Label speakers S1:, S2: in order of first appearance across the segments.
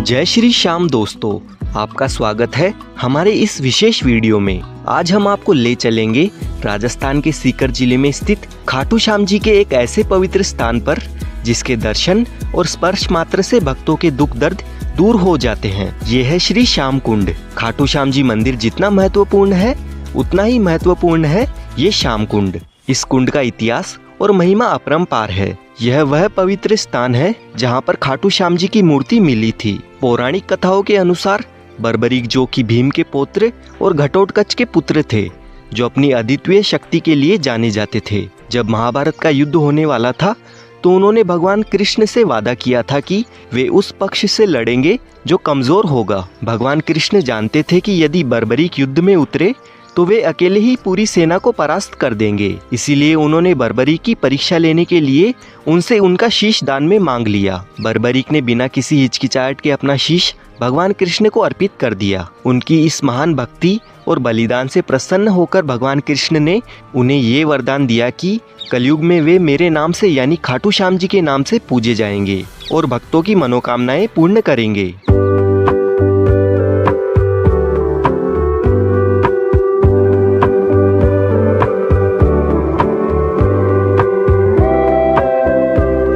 S1: जय श्री श्याम दोस्तों, आपका स्वागत है हमारे इस विशेष वीडियो में। आज हम आपको ले चलेंगे राजस्थान के सीकर जिले में स्थित खाटू श्याम जी के एक ऐसे पवित्र स्थान पर जिसके दर्शन और स्पर्श मात्र से भक्तों के दुख दर्द दूर हो जाते हैं। ये है श्री श्याम कुंड। खाटू श्याम जी मंदिर जितना महत्वपूर्ण है उतना ही महत्वपूर्ण है ये श्याम कुंड। इस कुंड का इतिहास और महिमा अपरंपार है। यह वह पवित्र स्थान है जहां पर खाटू श्याम जी की मूर्ति मिली थी। पौराणिक कथाओं के अनुसार बर्बरीक, जो कि भीम के पौत्र और घटोत्कच के पुत्र थे, जो अपनी अद्वितीय शक्ति के लिए जाने जाते थे। जब महाभारत का युद्ध होने वाला था तो उन्होंने भगवान कृष्ण से वादा किया था कि वे उस पक्ष से लड़ेंगे जो कमजोर होगा। भगवान कृष्ण जानते थे कि यदि बर्बरीक युद्ध में उतरे तो वे अकेले ही पूरी सेना को परास्त कर देंगे। इसीलिए उन्होंने बर्बरीक की परीक्षा लेने के लिए उनसे उनका शीश दान में मांग लिया। बर्बरीक ने बिना किसी हिचकिचाहट के अपना शीश भगवान कृष्ण को अर्पित कर दिया। उनकी इस महान भक्ति और बलिदान से प्रसन्न होकर भगवान कृष्ण ने उन्हें ये वरदान दिया कि कलयुग में वे मेरे नाम से यानी खाटू श्याम जी के नाम से पूजे जाएंगे और भक्तों की मनोकामनाएं पूर्ण करेंगे।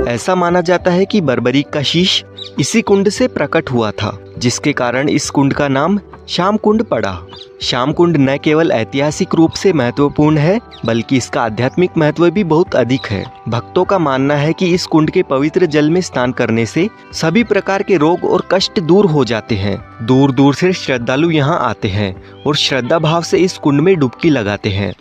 S1: ऐसा माना जाता है कि बर्बरीक का शीश इसी कुंड से प्रकट हुआ था, जिसके कारण इस कुंड का नाम श्याम कुंड पड़ा। श्याम कुंड न केवल ऐतिहासिक रूप से महत्वपूर्ण है बल्कि इसका आध्यात्मिक महत्व भी बहुत अधिक है। भक्तों का मानना है कि इस कुंड के पवित्र जल में स्नान करने से सभी प्रकार के रोग और कष्ट दूर हो जाते हैं। दूर दूर से श्रद्धालु यहाँ आते हैं और श्रद्धा भाव से इस कुंड में डुबकी लगाते हैं।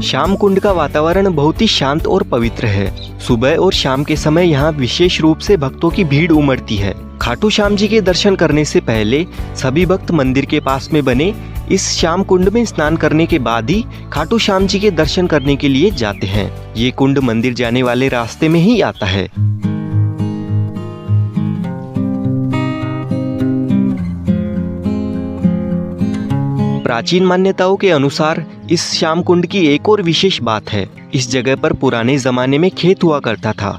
S1: श्याम कुंड का वातावरण बहुत ही शांत और पवित्र है। सुबह और शाम के समय यहाँ विशेष रूप से भक्तों की भीड़ उमड़ती है। खाटू श्याम जी के दर्शन करने से पहले सभी भक्त मंदिर के पास में बने इस श्याम कुंड में स्नान करने के बाद ही खाटू श्याम जी के दर्शन करने के लिए जाते हैं। ये कुंड मंदिर जाने वाले रास्ते में ही आता है। प्राचीन मान्यताओं के अनुसार इस श्याम कुंड की एक और विशेष बात है। इस जगह पर पुराने जमाने में खेत हुआ करता था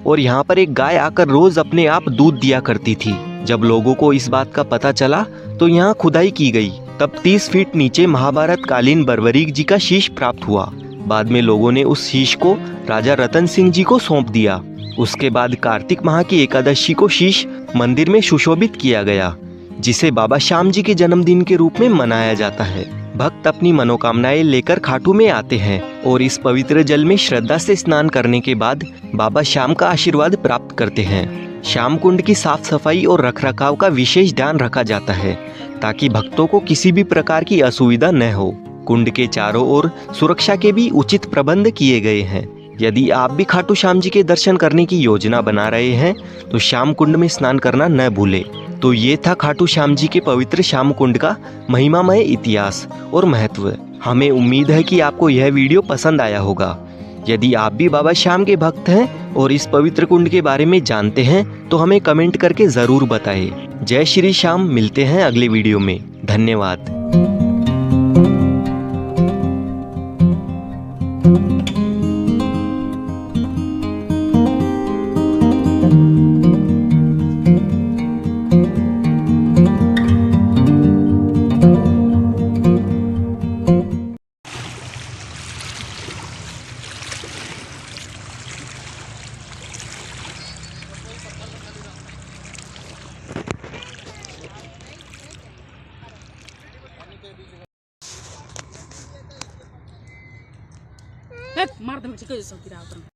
S1: और यहाँ पर एक गाय आकर रोज अपने आप दूध दिया करती थी। जब लोगों को इस बात का पता चला तो यहाँ खुदाई की गई। तब 30 फीट नीचे महाभारत कालीन बर्बरीक जी का शीश प्राप्त हुआ। बाद में लोगों ने उस शीश को राजा रतन सिंह जी को सौंप दिया। उसके बाद कार्तिक माह की एकादशी को शीश मंदिर में सुशोभित किया गया, जिसे बाबा श्याम जी के जन्मदिन के रूप में मनाया जाता है। भक्त अपनी मनोकामनाएं लेकर खाटू में आते हैं और इस पवित्र जल में श्रद्धा से स्नान करने के बाद बाबा श्याम का आशीर्वाद प्राप्त करते हैं। श्याम कुंड की साफ सफाई और रखरखाव का विशेष ध्यान रखा जाता है ताकि भक्तों को किसी भी प्रकार की असुविधा न हो। कुंड के चारों ओर सुरक्षा के भी उचित प्रबंध किए गए हैं। यदि आप भी खाटू श्याम जी के दर्शन करने की योजना बना रहे हैं तो श्याम कुंड में स्नान करना न भूलें। तो ये था खाटू श्याम जी के पवित्र श्याम कुंड का महिमामय इतिहास और महत्व। हमें उम्मीद है कि आपको यह वीडियो पसंद आया होगा। यदि आप भी बाबा श्याम के भक्त हैं और इस पवित्र कुंड के बारे में जानते हैं तो हमें कमेंट करके जरूर बताएं। जय श्री श्याम। मिलते हैं अगले वीडियो में। धन्यवाद।
S2: मार दे मुझे कैसे गिरा उतर